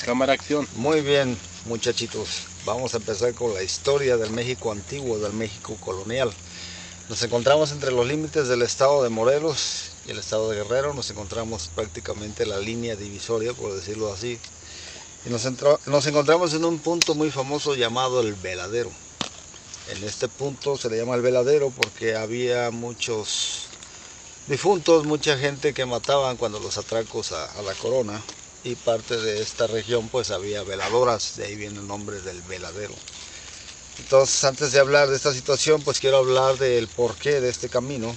Cámara, acción. Muy bien, muchachitos. Vamos a empezar con la historia del México antiguo, del México colonial. Nos encontramos entre los límites del estado de Morelos y el estado de Guerrero. Nos encontramos prácticamente la línea divisoria, por decirlo así. Y nos encontramos en un punto muy famoso llamado el Veladero. En este punto se le llama el Veladero porque había muchos difuntos, mucha gente que mataban cuando los atracos a la corona, y parte de esta región pues había veladoras, de ahí viene el nombre del Veladero. Entonces, antes de hablar de esta situación, pues quiero hablar del porqué de este camino,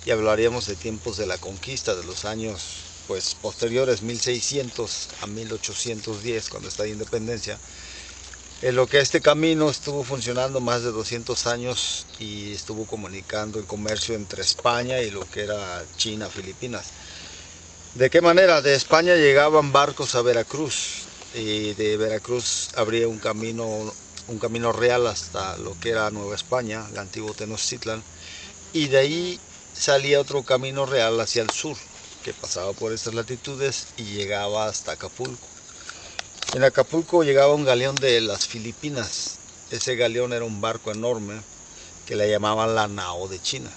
y hablaríamos de tiempos de la conquista, de los años pues posteriores, 1600 a 1810, cuando está la independencia, en lo que este camino estuvo funcionando más de 200 años y estuvo comunicando el comercio entre España y lo que era China, Filipinas. ¿De qué manera? De España llegaban barcos a Veracruz, y de Veracruz habría un camino real hasta lo que era Nueva España, el antiguo Tenochtitlan, y de ahí salía otro camino real hacia el sur, que pasaba por estas latitudes y llegaba hasta Acapulco. En Acapulco llegaba un galeón de las Filipinas. Ese galeón era un barco enorme que le llamaban la Nao de China.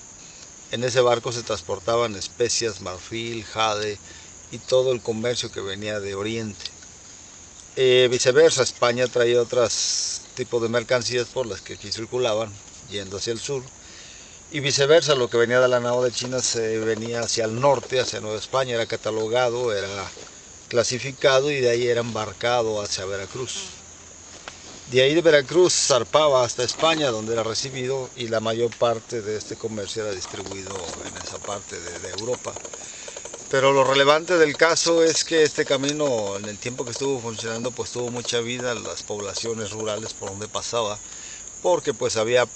En ese barco se transportaban especias, marfil, jade y todo el comercio que venía de Oriente. Viceversa, España traía otros tipos de mercancías por las que aquí circulaban, yendo hacia el sur. Y viceversa, lo que venía de la Nao de China se venía hacia el norte, hacia Nueva España, era catalogado, era clasificado y de ahí era embarcado hacia Veracruz. De ahí de Veracruz zarpaba hasta España, donde era recibido, y la mayor parte de este comercio era distribuido en esa parte de Europa. Pero lo relevante del caso es que este camino, en el tiempo que estuvo funcionando, pues tuvo mucha vida en las poblaciones rurales por donde pasaba, porque pues había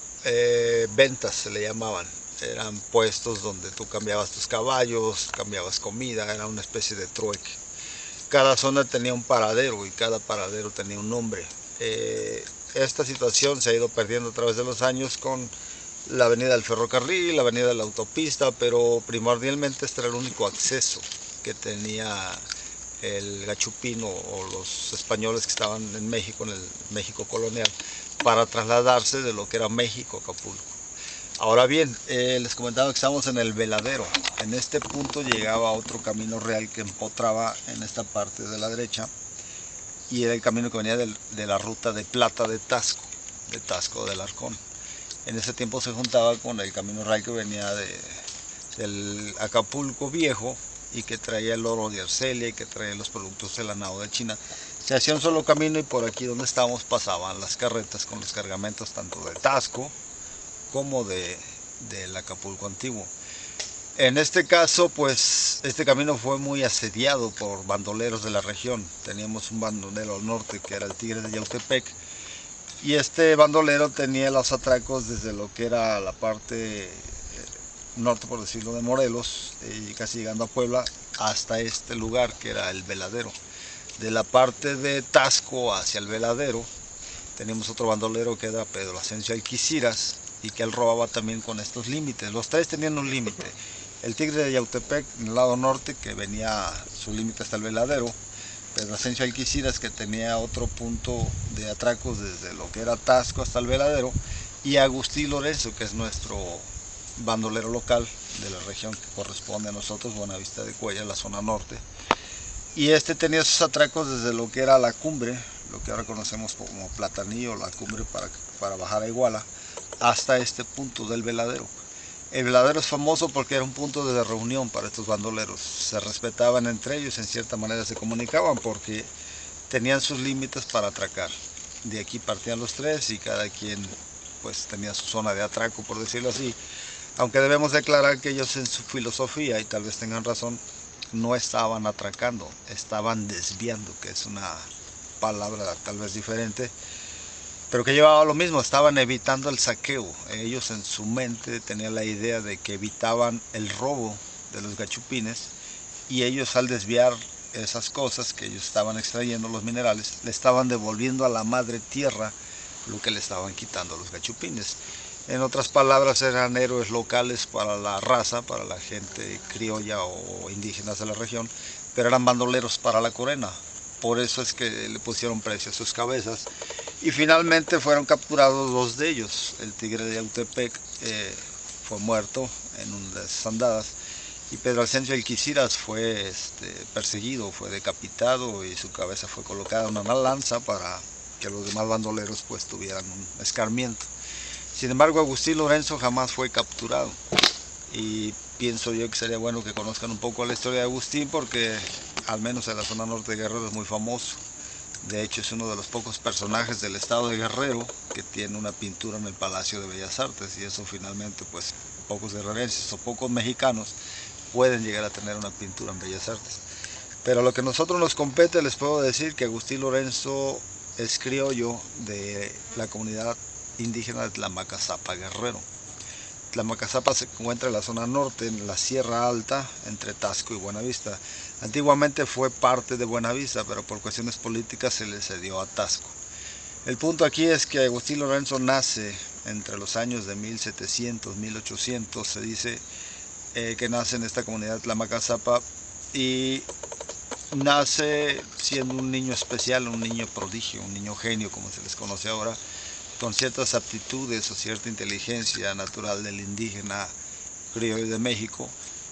ventas, se le llamaban. Eran puestos donde tú cambiabas tus caballos, cambiabas comida, era una especie de trueque. Cada zona tenía un paradero y cada paradero tenía un nombre. Esta situación se ha ido perdiendo a través de los años con la avenida del ferrocarril, la avenida de la autopista, pero primordialmente este era el único acceso que tenía el gachupino o los españoles que estaban en México, en el México colonial, para trasladarse de lo que era México a Acapulco. Ahora bien, les comentaba que estamos en el Veladero. En este punto llegaba otro camino real que empotraba en esta parte de la derecha, y era el camino que venía de la ruta de plata de Tasco del Arcón. En ese tiempo se juntaba con el camino real que venía del Acapulco Viejo y que traía el oro de Arcelia y que traía los productos de la Nao de China. Se hacía un solo camino y por aquí donde estábamos pasaban las carretas con los cargamentos tanto de Tasco como del Acapulco antiguo. En este caso, pues, este camino fue muy asediado por bandoleros de la región. Teníamos un bandolero al norte que era el Tigre de Yautepec, y este bandolero tenía los atracos desde lo que era la parte norte, por decirlo, de Morelos, y casi llegando a Puebla, hasta este lugar que era el Veladero. De la parte de Tasco hacia el Veladero, teníamos otro bandolero que era Pedro Asensio Alquiciras, y que él robaba también con estos límites. Los tres tenían un límite. El Tigre de Yautepec en el lado norte, que venía su límite hasta el Veladero. Pedro Asensio Alquiciras, que tenía otro punto de atracos desde lo que era Tasco hasta el Veladero. Y Agustín Lorenzo, que es nuestro bandolero local de la región que corresponde a nosotros, Buenavista de Cuellar, la zona norte. Y este tenía sus atracos desde lo que era la cumbre, lo que ahora conocemos como Platanillo, la cumbre para bajar a Iguala, hasta este punto del Veladero. El Veladero es famoso porque era un punto de reunión para estos bandoleros. Se respetaban entre ellos, en cierta manera se comunicaban porque tenían sus límites para atracar. De aquí partían los tres y cada quien pues tenía su zona de atraco, por decirlo así. Aunque debemos declarar que ellos en su filosofía, y tal vez tengan razón, no estaban atracando, estaban desviando, que es una palabra tal vez diferente, pero que llevaba lo mismo, estaban evitando el saqueo. Ellos en su mente tenían la idea de que evitaban el robo de los gachupines, y ellos al desviar esas cosas que ellos estaban extrayendo, los minerales, le estaban devolviendo a la madre tierra lo que le estaban quitando a los gachupines. En otras palabras, eran héroes locales para la raza, para la gente criolla o indígenas de la región, pero eran bandoleros para la corona. por eso es que le pusieron precio a sus cabezas. Y finalmente fueron capturados 2 de ellos. El tigre de Yautepec fue muerto en una de esas andadas, y Pedro Ascencio Alquiciras fue perseguido, fue decapitado, y su cabeza fue colocada en una lanza para que los demás bandoleros pues tuvieran un escarmiento. Sin embargo, Agustín Lorenzo jamás fue capturado, y pienso yo que sería bueno que conozcan un poco la historia de Agustín, porque al menos en la zona norte de Guerrero es muy famoso. De hecho, es uno de los pocos personajes del estado de Guerrero que tiene una pintura en el Palacio de Bellas Artes, y eso finalmente pues pocos guerrerenses o pocos mexicanos pueden llegar a tener una pintura en Bellas Artes. Pero a lo que a nosotros nos compete, les puedo decir que Agustín Lorenzo es criollo de la comunidad indígena de Tlamacazapa, Guerrero. Tlamacazapa se encuentra en la zona norte, en la Sierra Alta, entre Taxco y Buenavista. Antiguamente fue parte de Buenavista, pero por cuestiones políticas se le cedió a Taxco. El punto aquí es que Agustín Lorenzo nace entre los años de 1700, 1800, se dice que nace en esta comunidad de Tlamacazapa, y nace siendo un niño especial, un niño prodigio, un niño genio, como se les conoce ahora, con ciertas aptitudes o cierta inteligencia natural del indígena criollo de México,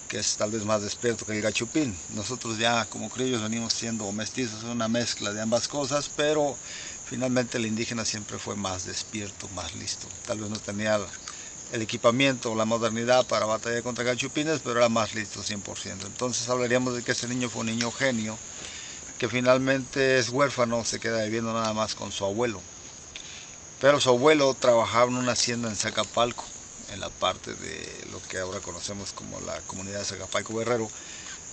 que es tal vez más despierto que el gachupín. Nosotros ya como criollos venimos siendo mestizos, una mezcla de ambas cosas, pero finalmente el indígena siempre fue más despierto, más listo. Tal vez no tenía el equipamiento o la modernidad para batallar contra gachupines, pero era más listo 100%. Entonces hablaríamos de que ese niño fue un niño genio, que finalmente es huérfano, se queda viviendo nada más con su abuelo. Pero su abuelo trabajaba en una hacienda en Zacapalco, en la parte de lo que ahora conocemos como la comunidad de Zacapalco Guerrero.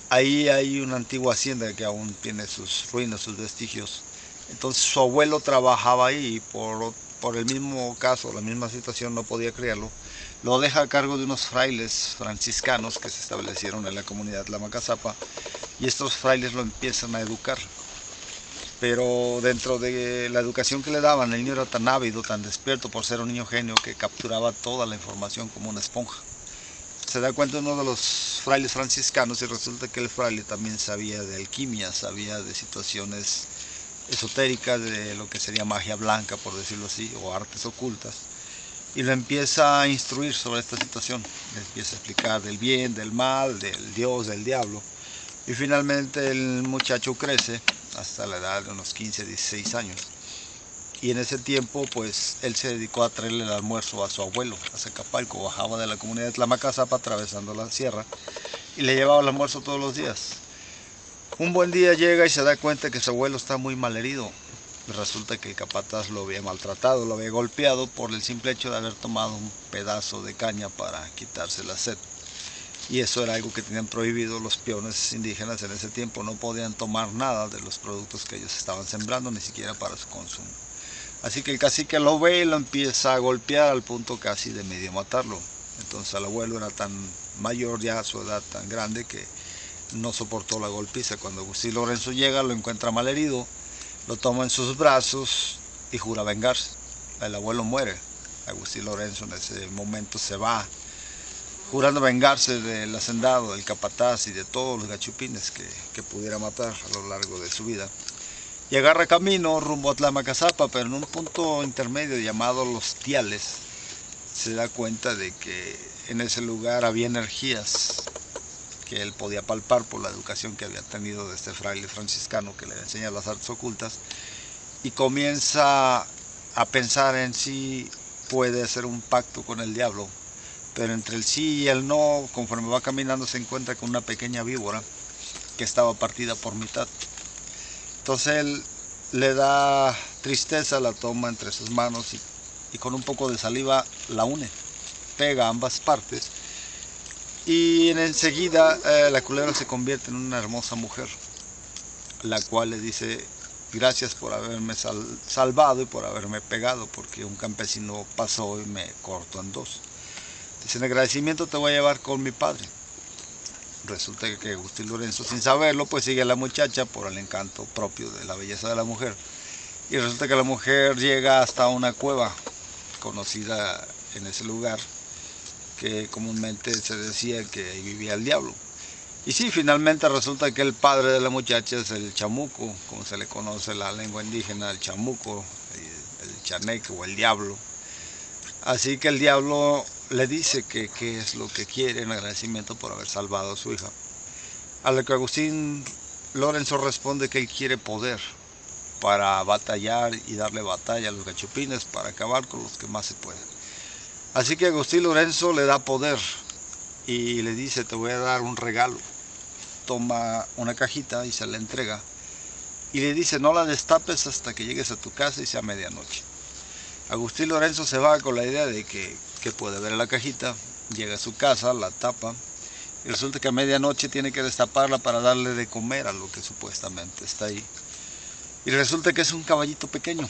Ahí hay una antigua hacienda que aún tiene sus ruinas, sus vestigios. Entonces su abuelo trabajaba ahí, y por el mismo caso, la misma situación, no podía criarlo. Lo deja a cargo de unos frailes franciscanos que se establecieron en la comunidad de Tlamacazapa, y estos frailes lo empiezan a educar. Pero dentro de la educación que le daban, el niño era tan ávido, tan despierto por ser un niño genio, que capturaba toda la información como una esponja. Se da cuenta uno de los frailes franciscanos, y resulta que el fraile también sabía de alquimia, sabía de situaciones esotéricas, de lo que sería magia blanca, por decirlo así, o artes ocultas, y lo empieza a instruir sobre esta situación. Le empieza a explicar del bien, del mal, del Dios, del diablo, y finalmente el muchacho crece hasta la edad de unos 15, 16 años. Y en ese tiempo, pues, él se dedicó a traerle el almuerzo a su abuelo, a Zacapalco. Bajaba de la comunidad de Tlamacazapa atravesando la sierra, y le llevaba el almuerzo todos los días. Un buen día llega y se da cuenta que su abuelo está muy mal herido. Resulta que el capataz lo había maltratado, lo había golpeado por el simple hecho de haber tomado un pedazo de caña para quitarse la sed. Y eso era algo que tenían prohibido los peones indígenas en ese tiempo. No podían tomar nada de los productos que ellos estaban sembrando, ni siquiera para su consumo. Así que el cacique lo ve y lo empieza a golpear al punto casi de medio matarlo. Entonces el abuelo era tan mayor ya, a su edad tan grande, que no soportó la golpiza. Cuando Agustín Lorenzo llega, lo encuentra malherido, lo toma en sus brazos y jura vengarse. El abuelo muere. Agustín Lorenzo en ese momento se va, jurando vengarse del hacendado, del capataz y de todos los gachupines que pudiera matar a lo largo de su vida. Y agarra camino rumbo a Tlamacazapa, pero en un punto intermedio llamado Los Tiales, se da cuenta de que en ese lugar había energías que él podía palpar por la educación que había tenido de este fraile franciscano que le enseña las artes ocultas, y comienza a pensar en si puede hacer un pacto con el diablo. Pero entre el sí y el no, conforme va caminando, se encuentra con una pequeña víbora que estaba partida por mitad. Entonces él le da tristeza, la toma entre sus manos, y con un poco de saliva la une, pega ambas partes, y enseguida la culebra se convierte en una hermosa mujer, la cual le dice: gracias por haberme salvado y por haberme pegado, porque un campesino pasó y me cortó en dos. Dice: en agradecimiento te voy a llevar con mi padre. Resulta que Agustín Lorenzo, sin saberlo, pues sigue a la muchacha por el encanto propio de la belleza de la mujer. Y resulta que la mujer llega hasta una cueva conocida en ese lugar, que comúnmente se decía que ahí vivía el diablo. Y sí, finalmente resulta que el padre de la muchacha es el chamuco, como se le conoce en la lengua indígena, el chamuco, el chaneque o el diablo. Así que el diablo le dice que qué es lo que quiere en agradecimiento por haber salvado a su hija. A lo que Agustín Lorenzo responde que él quiere poder para batallar y darle batalla a los gachupines para acabar con los que más se pueden. Así que Agustín Lorenzo le da poder y le dice: te voy a dar un regalo. Toma una cajita y se la entrega y le dice: no la destapes hasta que llegues a tu casa y sea medianoche. Agustín Lorenzo se va con la idea de que puede ver la cajita, llega a su casa, la tapa y resulta que a medianoche tiene que destaparla para darle de comer a lo que supuestamente está ahí. Y resulta que es un caballito pequeño,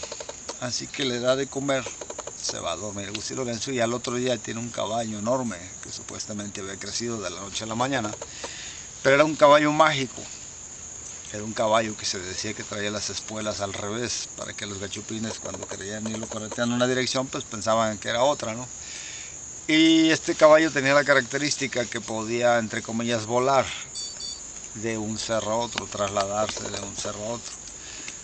así que le da de comer, se va a dormir Agustín Lorenzo y al otro día tiene un caballo enorme que supuestamente había crecido de la noche a la mañana, pero era un caballo mágico. Era un caballo que se decía que traía las espuelas al revés, para que los gachupines cuando querían irlo correteando en una dirección, pues pensaban que era otra, ¿no? Y este caballo tenía la característica que podía, entre comillas, volar de un cerro a otro, trasladarse de un cerro a otro.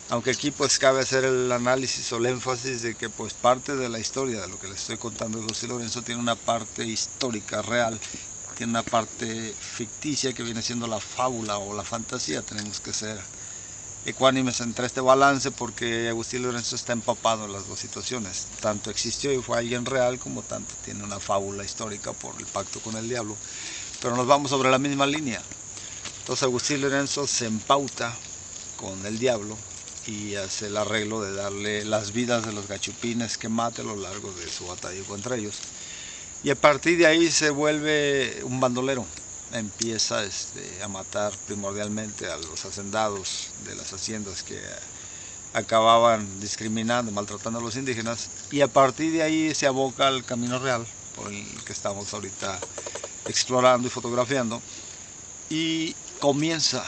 Aunque aquí pues cabe hacer el análisis o el énfasis de que pues parte de la historia de lo que les estoy contando de Agustín Lorenzo tiene una parte histórica, real, tiene una parte ficticia que viene siendo la fábula o la fantasía. Tenemos que ser ecuánimes entre este balance porque Agustín Lorenzo está empapado en las dos situaciones. Tanto existió y fue alguien real como tanto tiene una fábula histórica por el pacto con el diablo. Pero nos vamos sobre la misma línea. Entonces Agustín Lorenzo se empauta con el diablo y hace el arreglo de darle las vidas de los gachupines que mate a lo largo de su batalla contra ellos. Y a partir de ahí se vuelve un bandolero. Empieza a matar primordialmente a los hacendados de las haciendas que acababan discriminando, maltratando a los indígenas. Y a partir de ahí se aboca al camino real, por el que estamos ahorita explorando y fotografiando. Y comienza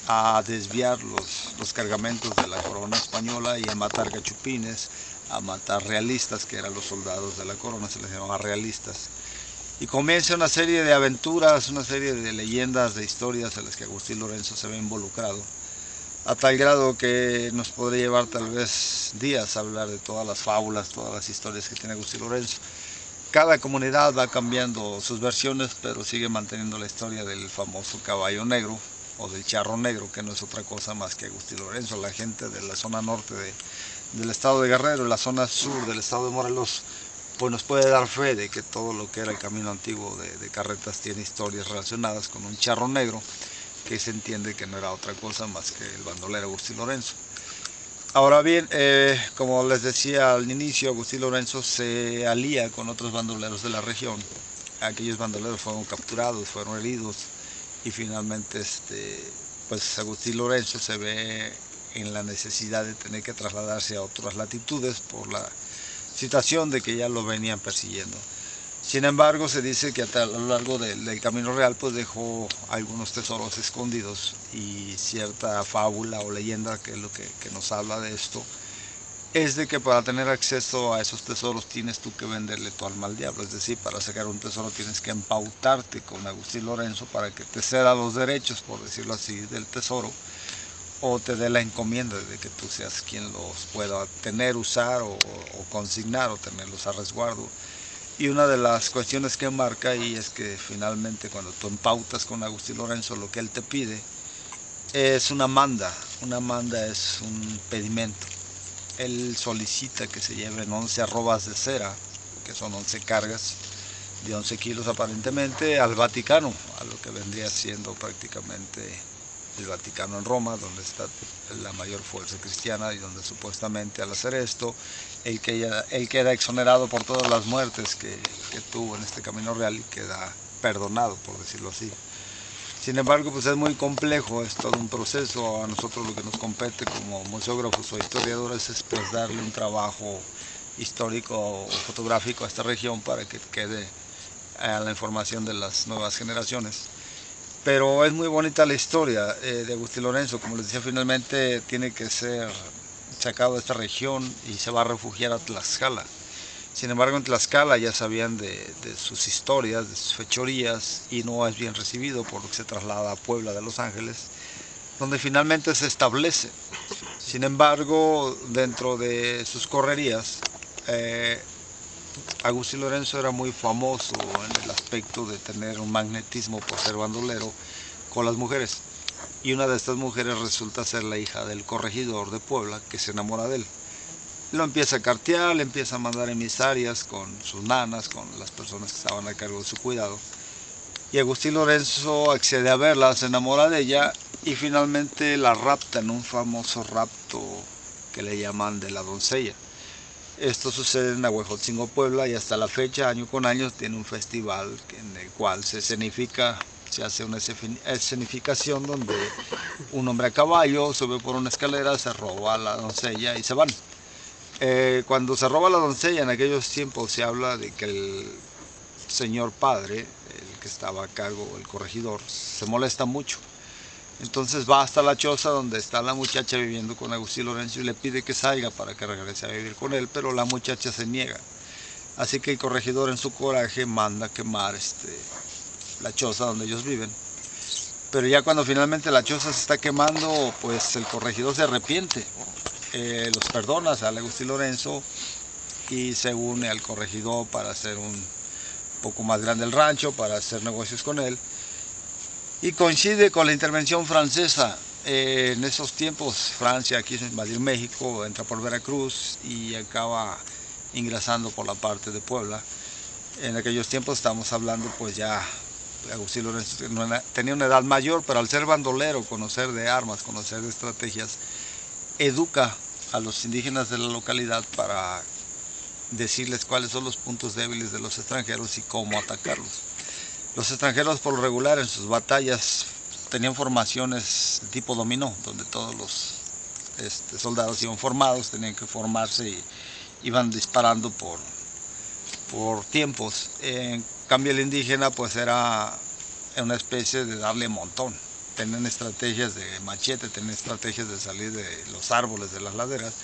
a desviar los cargamentos de la corona española y a matar gachupines, a matar realistas, que eran los soldados de la corona, se les llamaba realistas. Y comienza una serie de aventuras, una serie de leyendas, de historias en las que Agustín Lorenzo se ve involucrado, a tal grado que nos podría llevar tal vez días a hablar de todas las fábulas, todas las historias que tiene Agustín Lorenzo. Cada comunidad va cambiando sus versiones, pero sigue manteniendo la historia del famoso caballo negro o del charro negro, que no es otra cosa más que Agustín Lorenzo. La gente de la zona norte del estado de Guerrero y la zona sur del estado de Morelos, pues nos puede dar fe de que todo lo que era el camino antiguo de carretas tiene historias relacionadas con un charro negro, que se entiende que no era otra cosa más que el bandolero Agustín Lorenzo. Ahora bien, como les decía al inicio, Agustín Lorenzo se alía con otros bandoleros de la región. Aquellos bandoleros fueron capturados, fueron heridos y finalmente pues Agustín Lorenzo se ve en la necesidad de tener que trasladarse a otras latitudes por la situación de que ya lo venían persiguiendo. Sin embargo, se dice que a lo largo del camino real pues dejó algunos tesoros escondidos, y cierta fábula o leyenda, que es lo que nos habla de esto, es de que para tener acceso a esos tesoros tienes tú que venderle tu alma al diablo. Es decir, para sacar un tesoro tienes que empautarte con Agustín Lorenzo para que te ceda los derechos, por decirlo así, del tesoro, o te dé la encomienda de que tú seas quien los pueda tener, usar o consignar o tenerlos a resguardo. Y una de las cuestiones que marca ahí es que finalmente cuando tú empautas con Agustín Lorenzo, lo que él te pide es una manda. Una manda es un pedimento. Él solicita que se lleven 11 arrobas de cera, que son 11 cargas de 11 kilos aparentemente, al Vaticano, a lo que vendría siendo prácticamente el Vaticano en Roma, donde está la mayor fuerza cristiana y donde supuestamente al hacer esto él queda exonerado por todas las muertes que tuvo en este camino real y queda perdonado, por decirlo así. Sin embargo, pues es muy complejo, es todo un proceso. A nosotros lo que nos compete como museógrafos o historiadores es pues darle un trabajo histórico o fotográfico a esta región para que quede a la información de las nuevas generaciones. Pero es muy bonita la historia de Agustín Lorenzo. Como les decía, finalmente tiene que ser sacado de esta región y se va a refugiar a Tlaxcala. Sin embargo, en Tlaxcala ya sabían de sus historias, de sus fechorías, y no es bien recibido, por lo que se traslada a Puebla de Los Ángeles, donde finalmente se establece. Sin embargo, dentro de sus correrías, Agustín Lorenzo era muy famoso en el aspecto de tener un magnetismo por ser bandolero con las mujeres. Y una de estas mujeres resulta ser la hija del corregidor de Puebla, que se enamora de él. Lo empieza a cartear, le empieza a mandar emisarias con sus nanas, con las personas que estaban a cargo de su cuidado. Y Agustín Lorenzo accede a verla, se enamora de ella y finalmente la rapta en un famoso rapto que le llaman de la doncella. Esto sucede en Ahuejotzingo, Puebla, y hasta la fecha, año con año, tiene un festival en el cual se hace una escenificación donde un hombre a caballo sube por una escalera, se roba a la doncella y se van. Cuando se roba la doncella, en aquellos tiempos se habla de que el señor padre, el que estaba a cargo, el corregidor, se molesta mucho. Entonces va hasta la choza donde está la muchacha viviendo con Agustín Lorenzo y le pide que salga para que regrese a vivir con él, pero la muchacha se niega. Así que el corregidor, en su coraje, manda quemar la choza donde ellos viven. Pero ya cuando finalmente la choza se está quemando, pues el corregidor se arrepiente. Los perdona, sale Agustín Lorenzo y se une al corregidor para hacer un poco más grande el rancho, para hacer negocios con él. Y coincide con la intervención francesa. En esos tiempos Francia quiso invadir México, entra por Veracruz y acaba ingresando por la parte de Puebla. En aquellos tiempos estamos hablando, pues ya Agustín Lorenzo tenía una edad mayor, pero al ser bandolero, conocer de armas, conocer de estrategias, educa a los indígenas de la localidad para decirles cuáles son los puntos débiles de los extranjeros y cómo atacarlos. Los extranjeros, por lo regular, en sus batallas tenían formaciones tipo dominó, donde todos los soldados iban formados, tenían que formarse y iban disparando por tiempos. En cambio, el indígena pues era una especie de darle montón. Tenían estrategias de machete, tenían estrategias de salir de los árboles, de las laderas,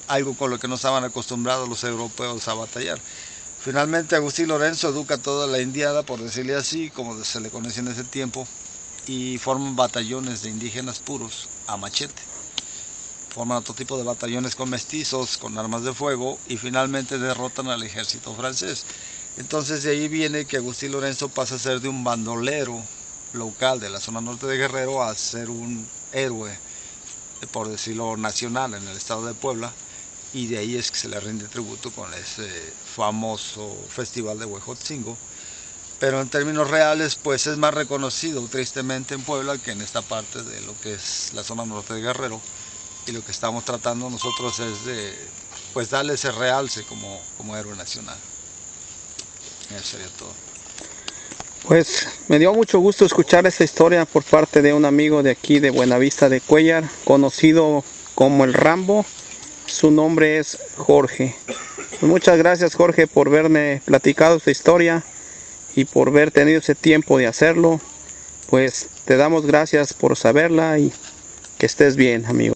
algo con lo que no estaban acostumbrados los europeos a batallar. Finalmente Agustín Lorenzo educa a toda la indiada, por decirle así, como se le conocía en ese tiempo, y forman batallones de indígenas puros a machete. Forman otro tipo de batallones con mestizos, con armas de fuego, y finalmente derrotan al ejército francés. Entonces de ahí viene que Agustín Lorenzo pasa a ser de un bandolero local de la zona norte de Guerrero a ser un héroe, por decirlo, nacional en el estado de Puebla. Y de ahí es que se le rinde tributo con ese famoso festival de Huejotzingo. Pero en términos reales, pues es más reconocido tristemente en Puebla que en esta parte de lo que es la zona norte de Guerrero. Y lo que estamos tratando nosotros es de pues darle ese realce como héroe nacional. Eso sería todo. Pues me dio mucho gusto escuchar esta historia por parte de un amigo de aquí de Buenavista de Cuéllar, conocido como el Rambo. Su nombre es Jorge. Pues muchas gracias, Jorge, por haberme platicado esta historia y por haber tenido ese tiempo de hacerlo. Pues te damos gracias por saberla y que estés bien, amigo.